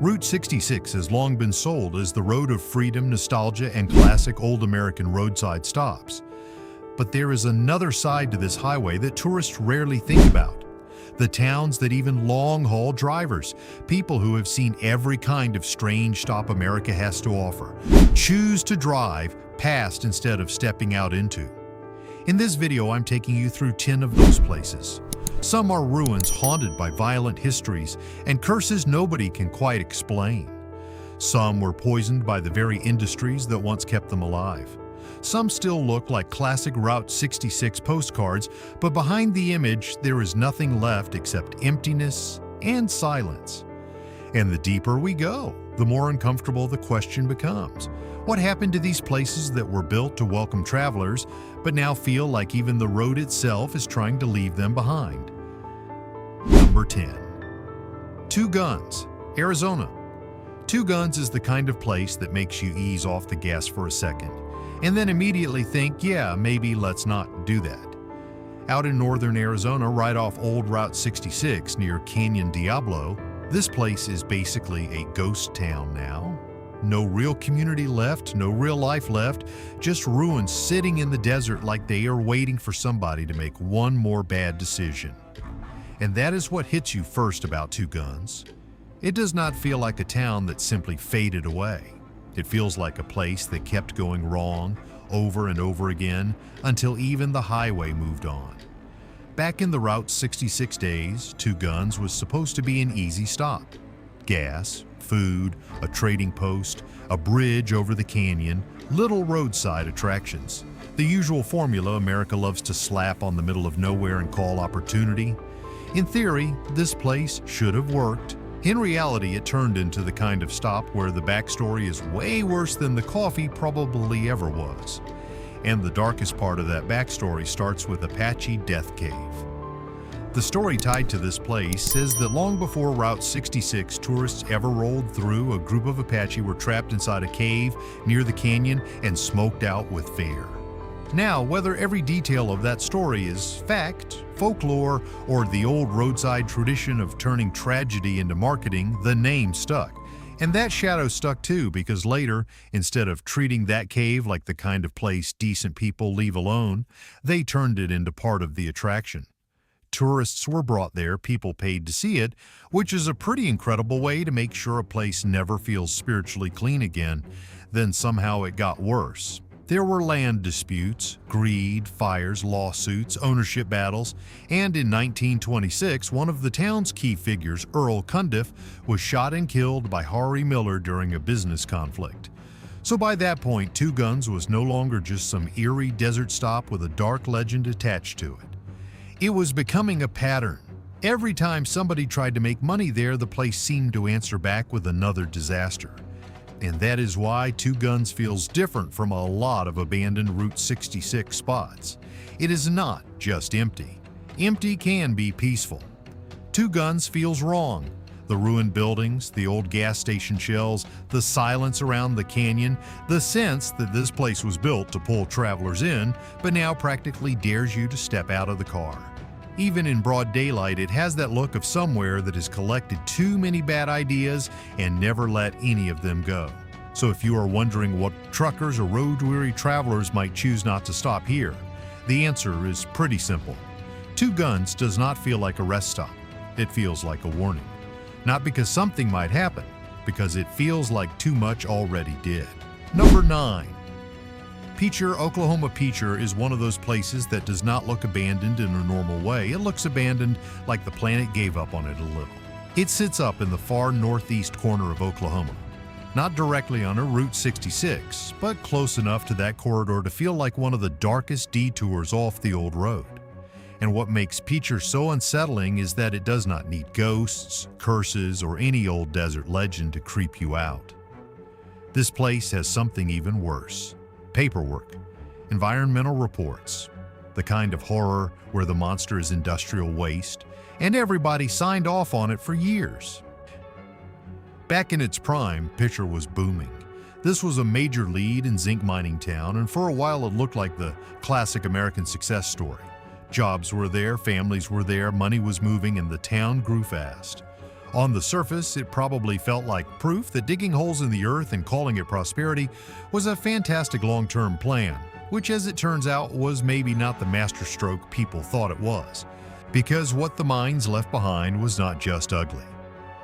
Route 66 has long been sold as the road of freedom, nostalgia, and classic old American roadside stops. But there is another side to this highway that tourists rarely think about. The towns that even long-haul drivers, people who have seen every kind of strange stop America has to offer, choose to drive past instead of stepping out into. In this video, I'm taking you through 10 of those places. Some are ruins haunted by violent histories and curses nobody can quite explain. Some were poisoned by the very industries that once kept them alive. Some still look like classic Route 66 postcards, but behind the image there is nothing left except emptiness and silence. And the deeper we go, the more uncomfortable the question becomes. What happened to these places that were built to welcome travelers, but now feel like even the road itself is trying to leave them behind? Number 10. Two Guns, Arizona. Two Guns is the kind of place that makes you ease off the gas for a second, and then immediately think, yeah, maybe let's not do that. Out in northern Arizona, right off old Route 66 near Canyon Diablo, this place is basically a ghost town now. No real community left, no real life left, just ruins sitting in the desert like they are waiting for somebody to make one more bad decision. And that is what hits you first about Two Guns. It does not feel like a town that simply faded away. It feels like a place that kept going wrong over and over again until even the highway moved on. Back in the Route 66 days, Two Guns was supposed to be an easy stop. Gas, food, a trading post, a bridge over the canyon, little roadside attractions. The usual formula America loves to slap on the middle of nowhere and call opportunity. In theory, this place should have worked. In reality, it turned into the kind of stop where the backstory is way worse than the coffee probably ever was. And the darkest part of that backstory starts with Apache Death Cave. The story tied to this place says that long before Route 66 tourists ever rolled through, a group of Apache were trapped inside a cave near the canyon and smoked out with fire. Now, whether every detail of that story is fact, folklore, or the old roadside tradition of turning tragedy into marketing, the name stuck. And that shadow stuck too, because later, instead of treating that cave like the kind of place decent people leave alone, they turned it into part of the attraction. Tourists were brought there, people paid to see it, which is a pretty incredible way to make sure a place never feels spiritually clean again. Then somehow it got worse. There were land disputes, greed, fires, lawsuits, ownership battles, and in 1926, one of the town's key figures, Earl Cundiff, was shot and killed by Harry Miller during a business conflict. So by that point, Two Guns was no longer just some eerie desert stop with a dark legend attached to it. It was becoming a pattern. Every time somebody tried to make money there, the place seemed to answer back with another disaster. And that is why Two Guns feels different from a lot of abandoned Route 66 spots. It is not just empty. Empty can be peaceful. Two Guns feels wrong. The ruined buildings, the old gas station shells, the silence around the canyon, the sense that this place was built to pull travelers in, but now practically dares you to step out of the car. Even in broad daylight, it has that look of somewhere that has collected too many bad ideas and never let any of them go. So if you are wondering what truckers or road-weary travelers might choose not to stop here, the answer is pretty simple. Two Guns does not feel like a rest stop. It feels like a warning. Not because something might happen, because it feels like too much already did. Number 9. Picher, Oklahoma. Picher is one of those places that does not look abandoned in a normal way. It looks abandoned like the planet gave up on it a little. It sits up in the far northeast corner of Oklahoma. Not directly on a Route 66, but close enough to that corridor to feel like one of the darkest detours off the old road. And what makes Picher so unsettling is that it does not need ghosts, curses, or any old desert legend to creep you out. This place has something even worse. Paperwork, environmental reports, the kind of horror where the monster is industrial waste, and everybody signed off on it for years. Back in its prime, Picher was booming. This was a major lead in zinc mining town, and for a while it looked like the classic American success story. Jobs were there, families were there, money was moving, and the town grew fast. On the surface, it probably felt like proof that digging holes in the earth and calling it prosperity was a fantastic long-term plan, which as it turns out was maybe not the masterstroke people thought it was. Because what the mines left behind was not just ugly.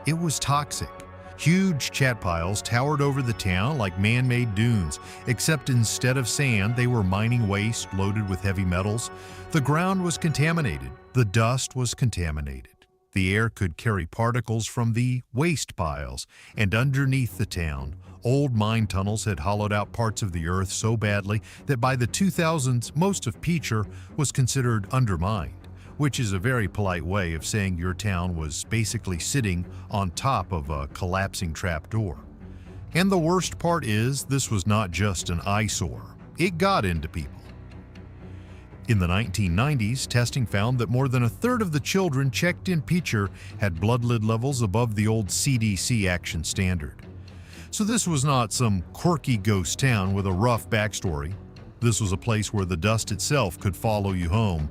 It was toxic. Huge chat piles towered over the town like man-made dunes, except instead of sand, they were mining waste loaded with heavy metals. The ground was contaminated. The dust was contaminated. The air could carry particles from the waste piles, and underneath the town, old mine tunnels had hollowed out parts of the earth so badly that by the 2000s, most of Picher was considered undermined, which is a very polite way of saying your town was basically sitting on top of a collapsing trapdoor. And the worst part is, this was not just an eyesore. It got into people. In the 1990s, testing found that more than a third of the children checked in Picher had blood lead levels above the old CDC action standard. So this was not some quirky ghost town with a rough backstory. This was a place where the dust itself could follow you home.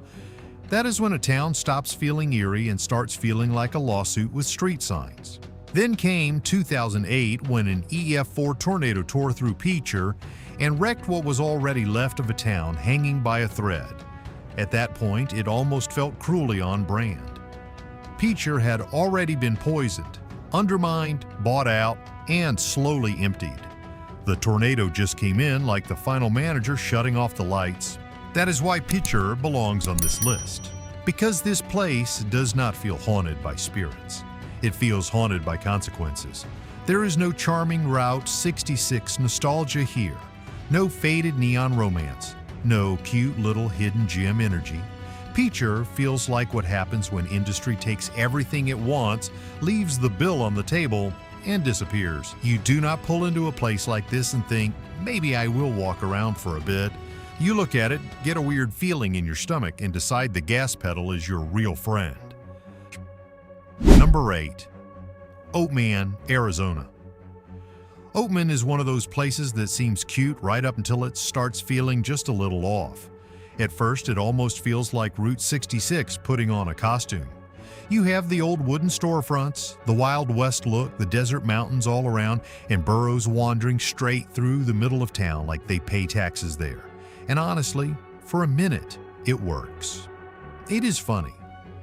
That is when a town stops feeling eerie and starts feeling like a lawsuit with street signs. Then came 2008 when an EF4 tornado tore through Picher and wrecked what was already left of a town hanging by a thread. At that point, it almost felt cruelly on brand. Picher had already been poisoned, undermined, bought out, and slowly emptied. The tornado just came in like the final manager shutting off the lights. That is why Picher belongs on this list. Because this place does not feel haunted by spirits. It feels haunted by consequences. There is no charming Route 66 nostalgia here. No faded neon romance. No cute little hidden gem energy. Picher feels like what happens when industry takes everything it wants, leaves the bill on the table, and disappears. You do not pull into a place like this and think, maybe I will walk around for a bit. You look at it, get a weird feeling in your stomach, and decide the gas pedal is your real friend. Number 8. Oatman, Arizona. Oatman is one of those places that seems cute right up until it starts feeling just a little off. At first, it almost feels like Route 66 putting on a costume. You have the old wooden storefronts, the Wild West look, the desert mountains all around, and burros wandering straight through the middle of town like they pay taxes there. And honestly, for a minute, it works. It is funny.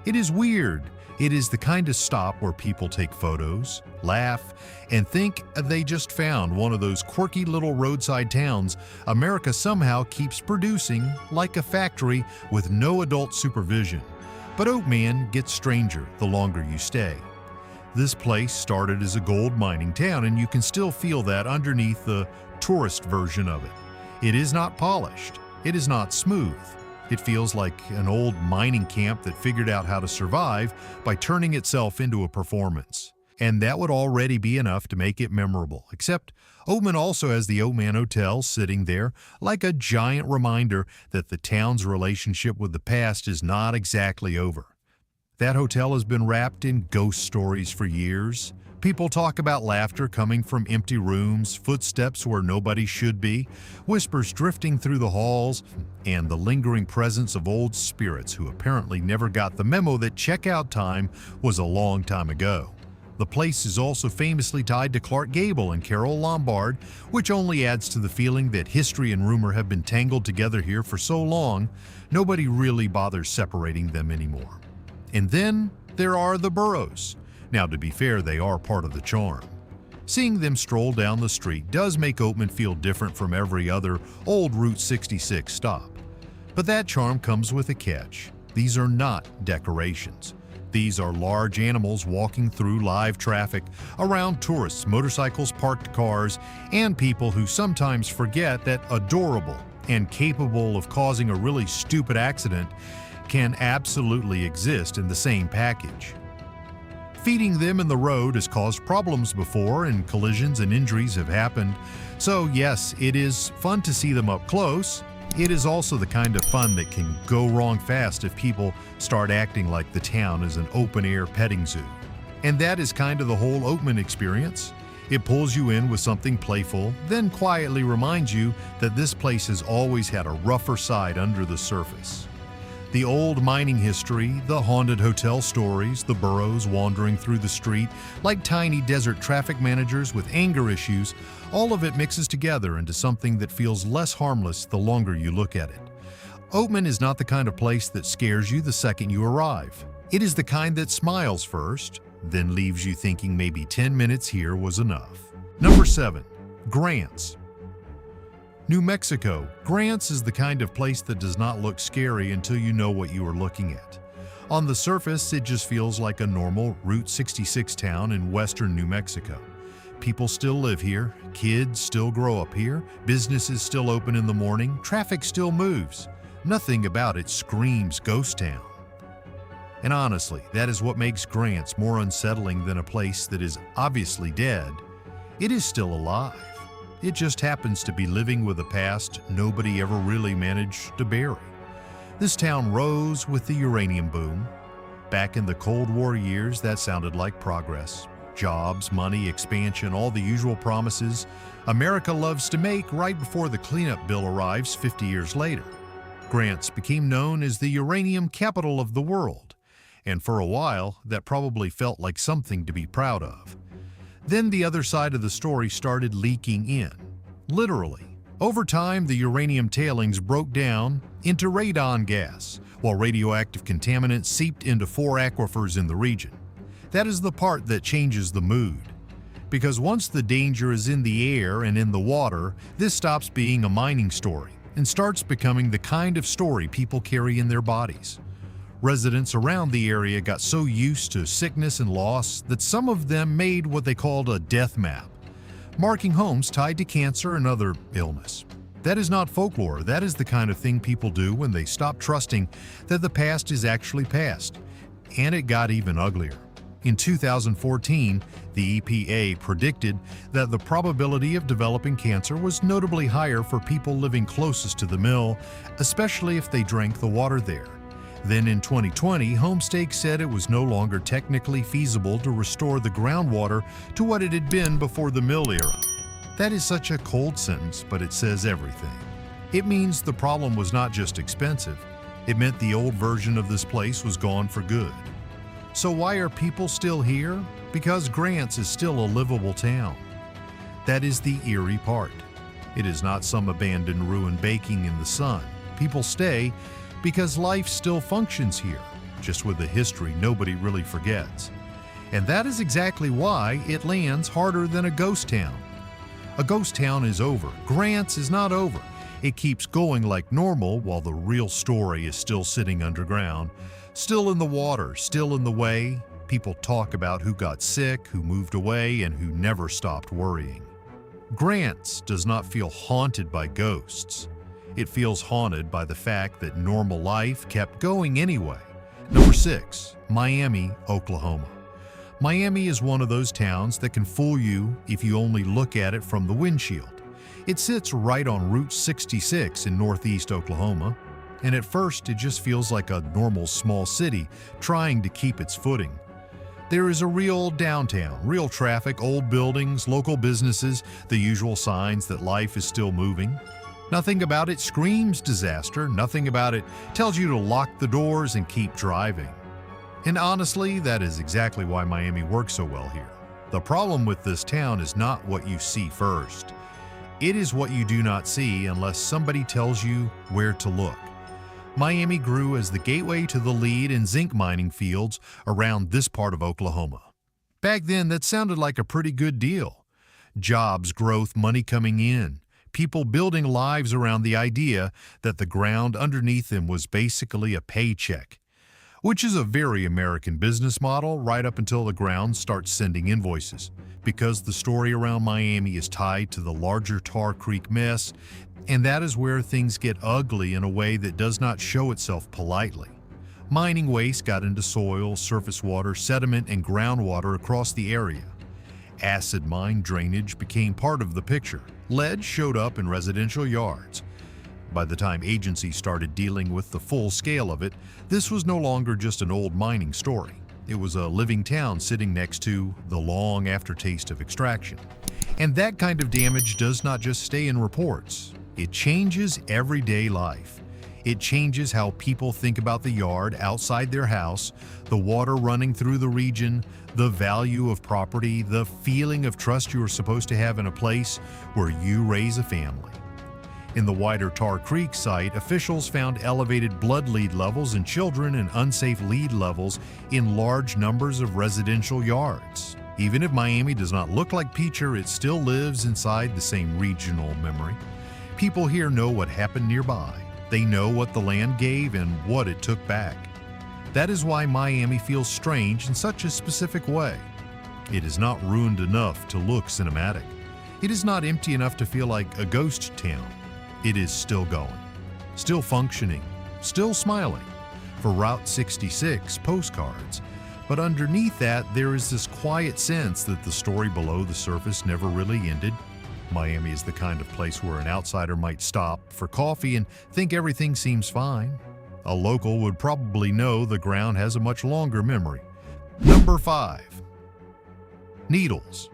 It is weird. It is the kind of stop where people take photos, laugh, and think they just found one of those quirky little roadside towns America somehow keeps producing like a factory with no adult supervision. But Oatman gets stranger the longer you stay. This place started as a gold mining town, and you can still feel that underneath the tourist version of it. It is not polished. It is not smooth. It feels like an old mining camp that figured out how to survive by turning itself into a performance. And that would already be enough to make it memorable, except Oatman also has the Oatman Hotel sitting there like a giant reminder that the town's relationship with the past is not exactly over. That hotel has been wrapped in ghost stories for years. People talk about laughter coming from empty rooms, footsteps where nobody should be, whispers drifting through the halls, and the lingering presence of old spirits who apparently never got the memo that checkout time was a long time ago. The place is also famously tied to Clark Gable and Carole Lombard, which only adds to the feeling that history and rumor have been tangled together here for so long, nobody really bothers separating them anymore. And then there are the burros. Now, to be fair, they are part of the charm. Seeing them stroll down the street does make Oatman feel different from every other old Route 66 stop. But that charm comes with a catch. These are not decorations. These are large animals walking through live traffic around tourists, motorcycles, parked cars, and people who sometimes forget that adorable and capable of causing a really stupid accident can absolutely exist in the same package. Feeding them in the road has caused problems before, and collisions and injuries have happened. So yes, it is fun to see them up close. It is also the kind of fun that can go wrong fast if people start acting like the town is an open-air petting zoo. And that is kind of the whole Oatman experience. It pulls you in with something playful, then quietly reminds you that this place has always had a rougher side under the surface. The old mining history, the haunted hotel stories, the burros wandering through the street like tiny desert traffic managers with anger issues, all of it mixes together into something that feels less harmless the longer you look at it. Oatman is not the kind of place that scares you the second you arrive. It is the kind that smiles first, then leaves you thinking maybe 10 minutes here was enough. Number 7. Grants. New Mexico. Grants is the kind of place that does not look scary until you know what you are looking at. On the surface, it just feels like a normal Route 66 town in western New Mexico. People still live here, kids still grow up here, businesses still open in the morning, traffic still moves. Nothing about it screams ghost town. And honestly, that is what makes Grants more unsettling than a place that is obviously dead. It is still alive. It just happens to be living with a past nobody ever really managed to bury. This town rose with the uranium boom. Back in the Cold War years, that sounded like progress. Jobs, money, expansion, all the usual promises America loves to make right before the cleanup bill arrives 50 years later. Grants became known as the uranium capital of the world, and for a while, that probably felt like something to be proud of. Then the other side of the story started leaking in. Literally. Over time, the uranium tailings broke down into radon gas, while radioactive contaminants seeped into 4 aquifers in the region. That is the part that changes the mood. Because once the danger is in the air and in the water, this stops being a mining story and starts becoming the kind of story people carry in their bodies. Residents around the area got so used to sickness and loss that some of them made what they called a death map, marking homes tied to cancer and other illness. That is not folklore. That is the kind of thing people do when they stop trusting that the past is actually past. And it got even uglier. In 2014, the EPA predicted that the probability of developing cancer was notably higher for people living closest to the mill, especially if they drank the water there. Then in 2020, Homestake said it was no longer technically feasible to restore the groundwater to what it had been before the mill era. That is such a cold sentence, but it says everything. It means the problem was not just expensive, it meant the old version of this place was gone for good. So why are people still here? Because Grants is still a livable town. That is the eerie part. It is not some abandoned ruin baking in the sun. People stay because life still functions here, just with a history nobody really forgets. And that is exactly why it lands harder than a ghost town. A ghost town is over. Grants is not over. It keeps going like normal while the real story is still sitting underground, still in the water, still in the way. People talk about who got sick, who moved away, and who never stopped worrying. Grants does not feel haunted by ghosts. It feels haunted by the fact that normal life kept going anyway. Number 6, Miami, Oklahoma. Miami is one of those towns that can fool you if you only look at it from the windshield. It sits right on Route 66 in northeast Oklahoma, and at first it just feels like a normal small city trying to keep its footing. There is a real downtown, real traffic, old buildings, local businesses, the usual signs that life is still moving. Nothing about it screams disaster. Nothing about it tells you to lock the doors and keep driving. And honestly, that is exactly why Miami works so well here. The problem with this town is not what you see first. It is what you do not see unless somebody tells you where to look. Miami grew as the gateway to the lead in zinc mining fields around this part of Oklahoma. Back then, that sounded like a pretty good deal. Jobs, growth, money coming in. People building lives around the idea that the ground underneath them was basically a paycheck, which is a very American business model right up until the ground starts sending invoices. Because the story around Miami is tied to the larger Tar Creek mess, and that is where things get ugly in a way that does not show itself politely. Mining waste got into soil, surface water, sediment, and groundwater across the area. Acid mine drainage became part of the picture. Lead showed up in residential yards. By the time agencies started dealing with the full scale of it, this was no longer just an old mining story. It was a living town sitting next to the long aftertaste of extraction. And that kind of damage does not just stay in reports. It changes everyday life. It changes how people think about the yard outside their house, the water running through the region, the value of property, the feeling of trust you are supposed to have in a place where you raise a family. In the wider Tar Creek site, officials found elevated blood lead levels in children and unsafe lead levels in large numbers of residential yards. Even if Miami does not look like Picher, it still lives inside the same regional memory. People here know what happened nearby. They know what the land gave and what it took back. That is why Miami feels strange in such a specific way. It is not ruined enough to look cinematic. It is not empty enough to feel like a ghost town. It is still going, still functioning, still smiling. For Route 66 postcards. But underneath that, there is this quiet sense that the story below the surface never really ended. Miami is the kind of place where an outsider might stop for coffee and think everything seems fine. A local would probably know the ground has a much longer memory. Number 5. Needles.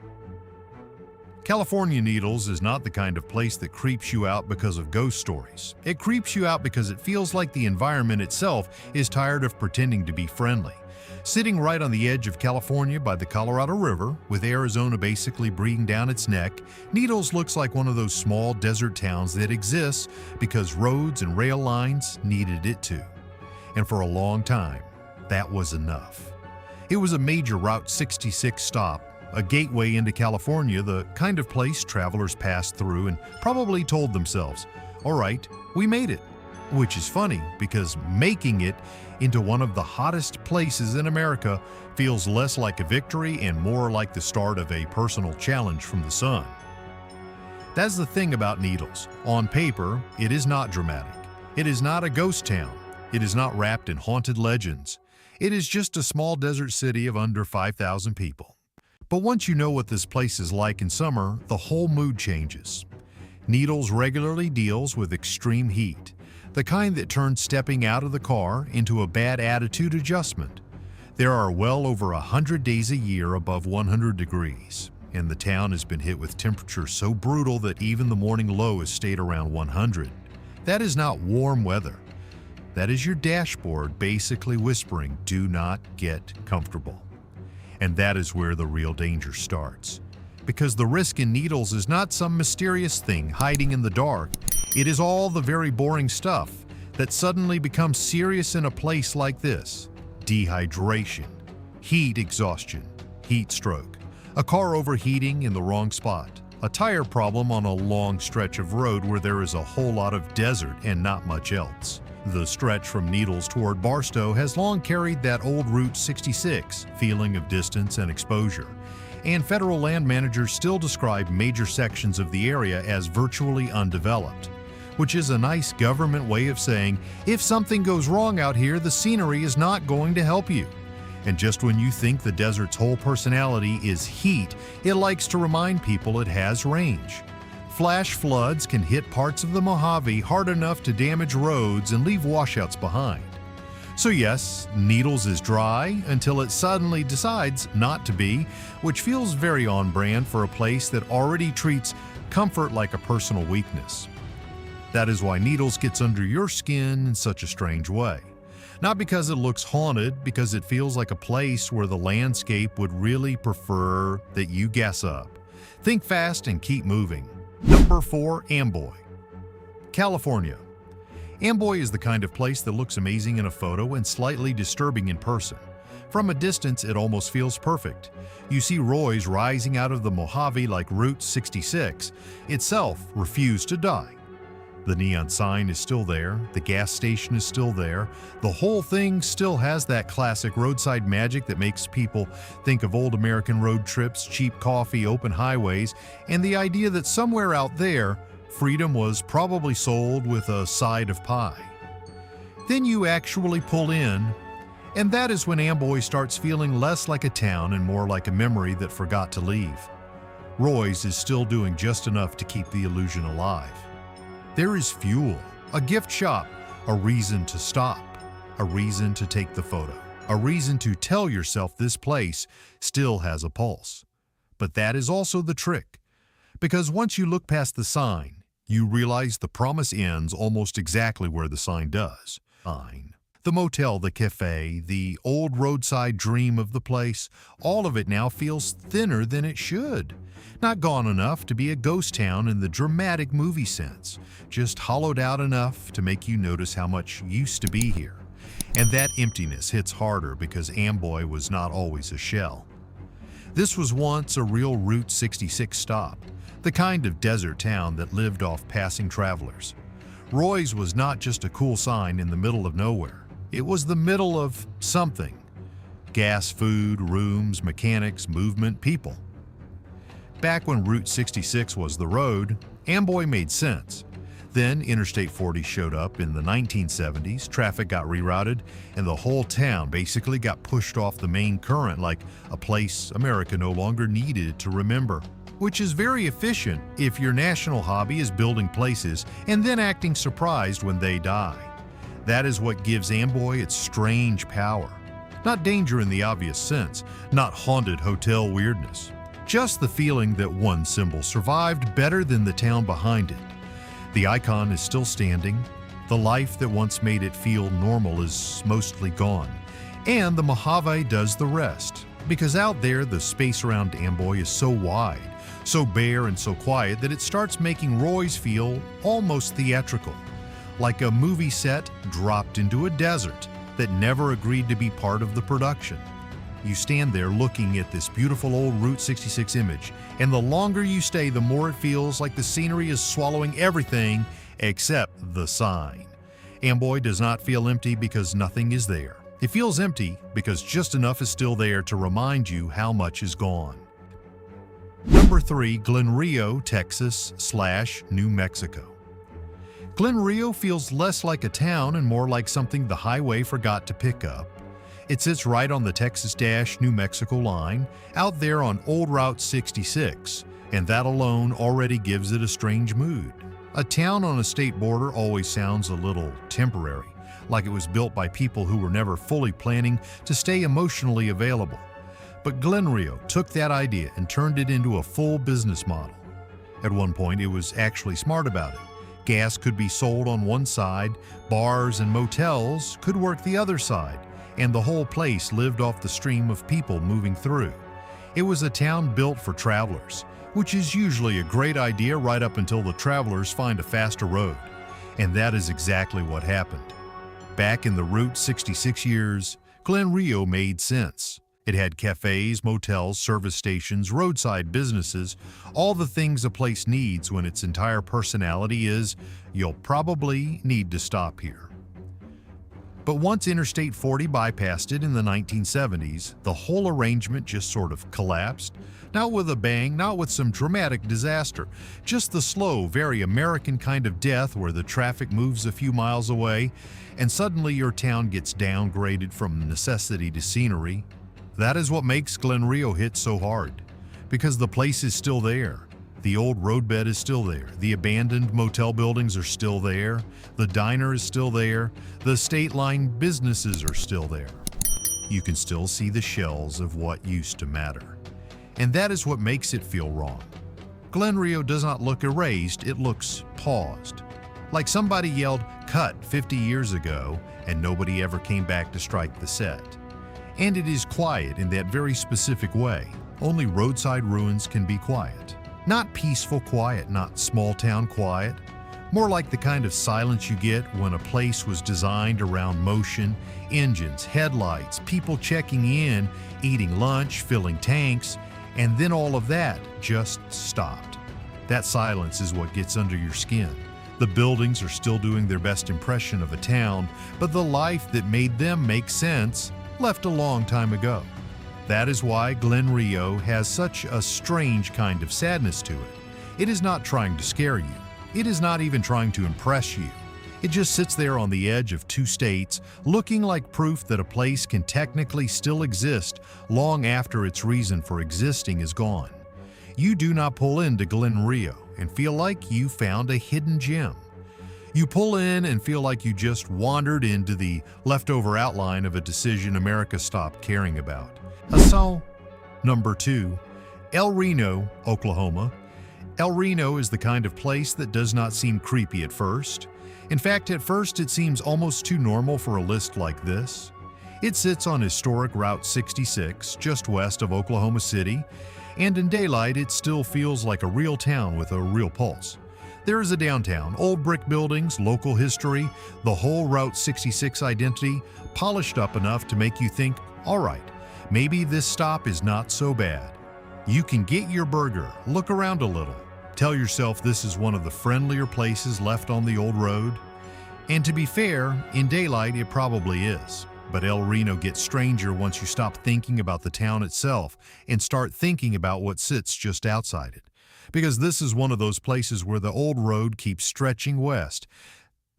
California Needles is not the kind of place that creeps you out because of ghost stories. It creeps you out because it feels like the environment itself is tired of pretending to be friendly. Sitting right on the edge of California by the Colorado River, with Arizona basically breathing down its neck, Needles looks like one of those small desert towns that exists because roads and rail lines needed it to. And for a long time, that was enough. It was a major Route 66 stop, a gateway into California, the kind of place travelers passed through and probably told themselves, "All right, we made it." Which is funny because making it into one of the hottest places in America feels less like a victory and more like the start of a personal challenge from the sun. That's the thing about Needles. On paper, it is not dramatic. It is not a ghost town. It is not wrapped in haunted legends. It is just a small desert city of under 5,000 people. But once you know what this place is like in summer, the whole mood changes. Needles regularly deals with extreme heat, the kind that turns stepping out of the car into a bad attitude adjustment. There are well over 100 days a year above 100 degrees, and the town has been hit with temperatures so brutal that even the morning low has stayed around 100. That is not warm weather. That is your dashboard basically whispering, "Do not get comfortable." And that is where the real danger starts. Because the risk in Needles is not some mysterious thing hiding in the dark. It is all the very boring stuff that suddenly becomes serious in a place like this. Dehydration, heat exhaustion, heat stroke, a car overheating in the wrong spot, a tire problem on a long stretch of road where there is a whole lot of desert and not much else. The stretch from Needles toward Barstow has long carried that old Route 66 feeling of distance and exposure. And federal land managers still describe major sections of the area as virtually undeveloped, which is a nice government way of saying, if something goes wrong out here, the scenery is not going to help you. And just when you think the desert's whole personality is heat, it likes to remind people it has range. Flash floods can hit parts of the Mojave hard enough to damage roads and leave washouts behind. So yes, Needles is dry until it suddenly decides not to be, which feels very on brand for a place that already treats comfort like a personal weakness. That is why Needles gets under your skin in such a strange way. Not because it looks haunted, because it feels like a place where the landscape would really prefer that you gas up. Think fast and keep moving. Number 4, Amboy. California. Amboy is the kind of place that looks amazing in a photo and slightly disturbing in person. From a distance, it almost feels perfect. You see Roy's rising out of the Mojave like Route 66 itself refused to die. The neon sign is still there, the gas station is still there, the whole thing still has that classic roadside magic that makes people think of old American road trips, cheap coffee, open highways, and the idea that somewhere out there, freedom was probably sold with a side of pie. Then you actually pull in, and that is when Amboy starts feeling less like a town and more like a memory that forgot to leave. Roy's is still doing just enough to keep the illusion alive. There is fuel, a gift shop, a reason to stop, a reason to take the photo, a reason to tell yourself this place still has a pulse. But that is also the trick, because once you look past the sign, You realize the promise ends almost exactly where the sign does. Fine. The motel, the cafe, the old roadside dream of the place, all of it now feels thinner than it should. Not gone enough to be a ghost town in the dramatic movie sense, just hollowed out enough to make you notice how much used to be here. And that emptiness hits harder because Amboy was not always a shell. This was once a real Route 66 stop, the kind of desert town that lived off passing travelers. Roy's was not just a cool sign in the middle of nowhere. It was the middle of something. Gas, food, rooms, mechanics, movement, people. Back when Route 66 was the road, Amboy made sense. Then Interstate 40 showed up in the 1970s, traffic got rerouted, and the whole town basically got pushed off the main current like a place America no longer needed to remember. Which is very efficient if your national hobby is building places and then acting surprised when they die. That is what gives Amboy its strange power. Not danger in the obvious sense, not haunted hotel weirdness. Just the feeling that one symbol survived better than the town behind it. The icon is still standing. The life that once made it feel normal is mostly gone. And the Mojave does the rest. Because out there, the space around Amboy is so wide, so bare and so quiet that it starts making Roy's feel almost theatrical. Like a movie set dropped into a desert that never agreed to be part of the production. You stand there looking at this beautiful old Route 66 image, and the longer you stay, the more it feels like the scenery is swallowing everything except the sign. Amboy does not feel empty because nothing is there. It feels empty because just enough is still there to remind you how much is gone. Number 3, Glenrio, Texas/New Mexico. Glenrio feels less like a town and more like something the highway forgot to pick up. It sits right on the Texas-New Mexico line, out there on Old Route 66, and that alone already gives it a strange mood. A town on a state border always sounds a little temporary, like it was built by people who were never fully planning to stay emotionally available. But Glenrio took that idea and turned it into a full business model. At one point, it was actually smart about it. Gas could be sold on one side, bars and motels could work the other side, and the whole place lived off the stream of people moving through. It was a town built for travelers, which is usually a great idea right up until the travelers find a faster road. And that is exactly what happened. Back in the Route 66 years, Glenrio made sense. It had cafes, motels, service stations, roadside businesses, all the things a place needs when its entire personality is, you'll probably need to stop here. But once Interstate 40 bypassed it in the 1970s, the whole arrangement just sort of collapsed. Not with a bang, not with some dramatic disaster, just the slow, very American kind of death where the traffic moves a few miles away and suddenly your town gets downgraded from necessity to scenery. That is what makes Glenrio hit so hard, because the place is still there. The old roadbed is still there. The abandoned motel buildings are still there. The diner is still there. The state line businesses are still there. You can still see the shells of what used to matter. And that is what makes it feel wrong. Glenrio does not look erased, it looks paused. Like somebody yelled, "Cut," 50 years ago, and nobody ever came back to strike the set. And it is quiet in that very specific way. Only roadside ruins can be quiet. Not peaceful quiet, not small town quiet. More like the kind of silence you get when a place was designed around motion, engines, headlights, people checking in, eating lunch, filling tanks, and then all of that just stopped. That silence is what gets under your skin. The buildings are still doing their best impression of a town, but the life that made them make sense left a long time ago. That is why Glenrio has such a strange kind of sadness to it. It is not trying to scare you. It is not even trying to impress you. It just sits there on the edge of two states, looking like proof that a place can technically still exist long after its reason for existing is gone. You do not pull into Glenrio and feel like you found a hidden gem. You pull in and feel like you just wandered into the leftover outline of a decision America stopped caring about. So, number 2, Reno, Oklahoma. El Reno is the kind of place that does not seem creepy at first. In fact, at first it seems almost too normal for a list like this. It sits on historic Route 66, just west of Oklahoma City, and in daylight it still feels like a real town with a real pulse. There is a downtown, old brick buildings, local history, the whole Route 66 identity, polished up enough to make you think, all right, maybe this stop is not so bad. You can get your burger, look around a little, tell yourself this is one of the friendlier places left on the old road. And to be fair, in daylight it probably is. But El Reno gets stranger once you stop thinking about the town itself and start thinking about what sits just outside it. Because this is one of those places where the old road keeps stretching west,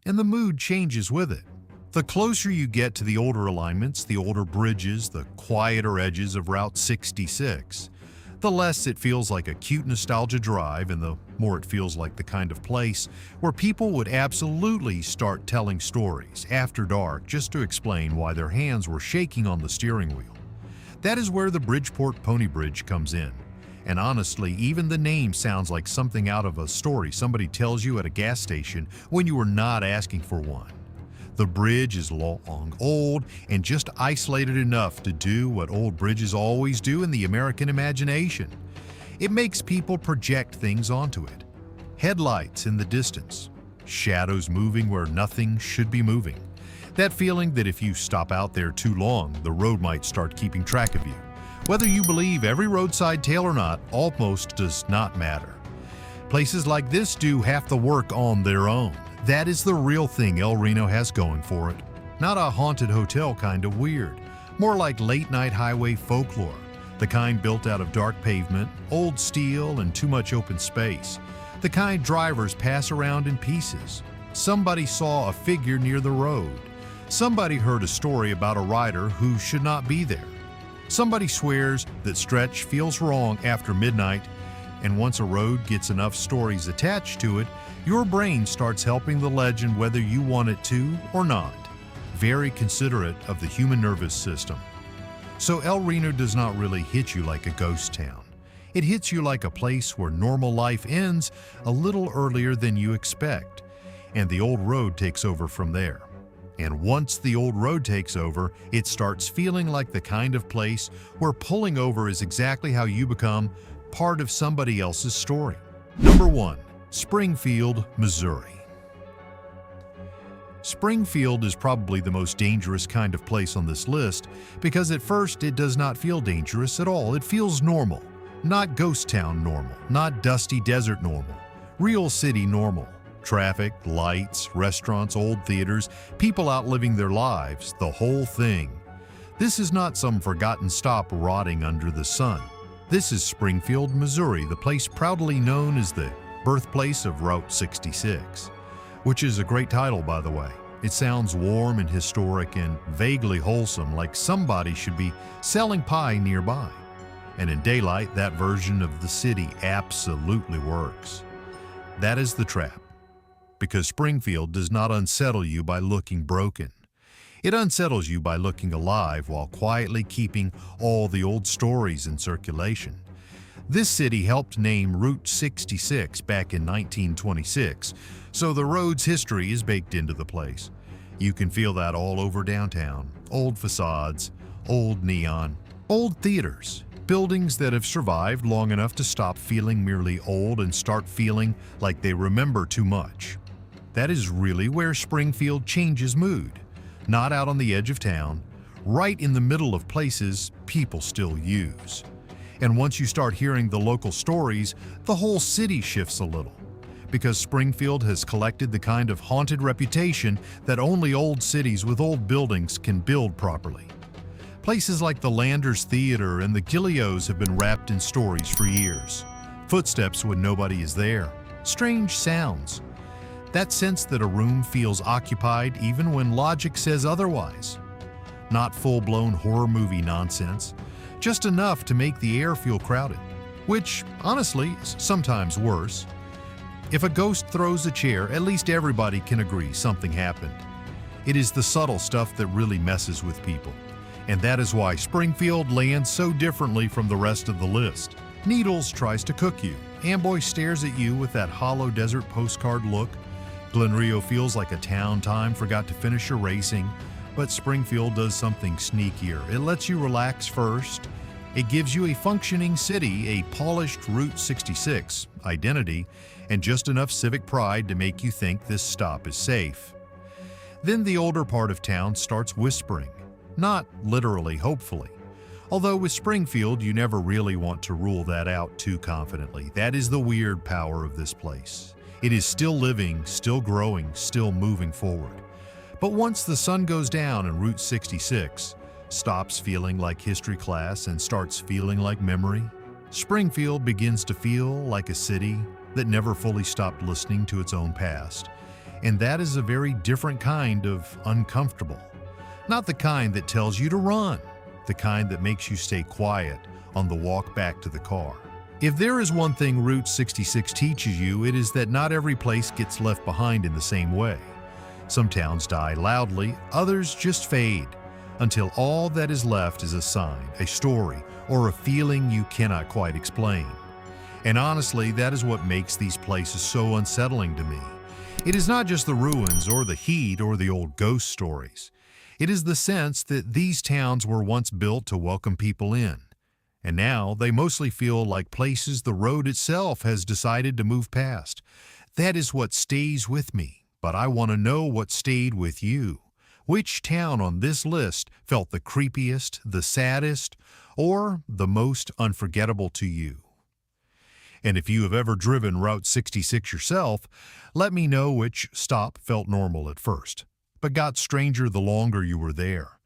and the mood changes with it. The closer you get to the older alignments, the older bridges, the quieter edges of Route 66, the less it feels like a cute nostalgia drive and the more it feels like the kind of place where people would absolutely start telling stories after dark just to explain why their hands were shaking on the steering wheel. That is where the Bridgeport Pony Bridge comes in. And honestly, even the name sounds like something out of a story somebody tells you at a gas station when you were not asking for one. The bridge is long, old, and just isolated enough to do what old bridges always do in the American imagination. It makes people project things onto it. Headlights in the distance, shadows moving where nothing should be moving. That feeling that if you stop out there too long, the road might start keeping track of you. Whether you believe every roadside tale or not almost does not matter. Places like this do half the work on their own. That is the real thing El Reno has going for it. Not a haunted hotel kind of weird, more like late-night highway folklore, the kind built out of dark pavement, old steel, and too much open space, the kind drivers pass around in pieces. Somebody saw a figure near the road. Somebody heard a story about a rider who should not be there. Somebody swears that stretch feels wrong after midnight, and once a road gets enough stories attached to it, your brain starts helping the legend whether you want it to or not. Very considerate of the human nervous system. So El Reno does not really hit you like a ghost town. It hits you like a place where normal life ends a little earlier than you expect, and the old road takes over from there. And once the old road takes over, it starts feeling like the kind of place where pulling over is exactly how you become part of somebody else's story. Number 1. Springfield, Missouri. Springfield is probably the most dangerous kind of place on this list because at first it does not feel dangerous at all. It feels normal. Not ghost town normal, not dusty desert normal, real city normal. Traffic, lights, restaurants, old theaters, people out living their lives, the whole thing. This is not some forgotten stop rotting under the sun. This is Springfield, Missouri, the place proudly known as the birthplace of Route 66, which is a great title, by the way. It sounds warm and historic and vaguely wholesome, like somebody should be selling pie nearby. And in daylight, that version of the city absolutely works. That is the trap, because Springfield does not unsettle you by looking broken. It unsettles you by looking alive while quietly keeping all the old stories in circulation. This city helped name Route 66 back in 1926, so the road's history is baked into the place. You can feel that all over downtown. Old facades, old neon, old theaters, buildings that have survived long enough to stop feeling merely old and start feeling like they remember too much. That is really where Springfield changes mood. Not out on the edge of town, right in the middle of places people still use. And once you start hearing the local stories, the whole city shifts a little, because Springfield has collected the kind of haunted reputation that only old cities with old buildings can build properly. Places like the Landers Theater and the Glenrios have been wrapped in stories for years. Footsteps when nobody is there, strange sounds, that sense that a room feels occupied even when logic says otherwise. Not full-blown horror movie nonsense, just enough to make the air feel crowded, which, honestly, is sometimes worse. If a ghost throws a chair, at least everybody can agree something happened. It is the subtle stuff that really messes with people, and that is why Springfield lands so differently from the rest of the list. Needles tries to cook you, Amboy stares at you with that hollow desert postcard look. Glenrio feels like a town time forgot to finish your racing, but Springfield does something sneakier. It lets you relax first. It gives you a functioning city, a polished Route 66 identity, and just enough civic pride to make you think this stop is safe. Then the older part of town starts whispering, not literally, hopefully. Although with Springfield, you never really want to rule that out too confidently. That is the weird power of this place. It is still living, still growing, still moving forward. But once the sun goes down and Route 66 stops feeling like history class and starts feeling like memory, Springfield begins to feel like a city that never fully stopped listening to its own past. And that is a very different kind of uncomfortable. Not the kind that tells you to run, the kind that makes you stay quiet on the walk back to the car. If there is one thing Route 66 teaches you, it is that not every place gets left behind in the same way. Some towns die loudly, others just fade, until all that is left is a sign, a story, or a feeling you cannot quite explain. And honestly, that is what makes these places so unsettling to me. It is not just the ruins or the heat or the old ghost stories. It is the sense that these towns were once built to welcome people in, and now they mostly feel like places the road itself has decided to move past. That is what stays with me, but I want to know what stayed with you. Which town on this list felt the creepiest, the saddest, or the most unforgettable to you? And if you have ever driven Route 66 yourself, let me know which stop felt normal at first, but got stranger the longer you were there.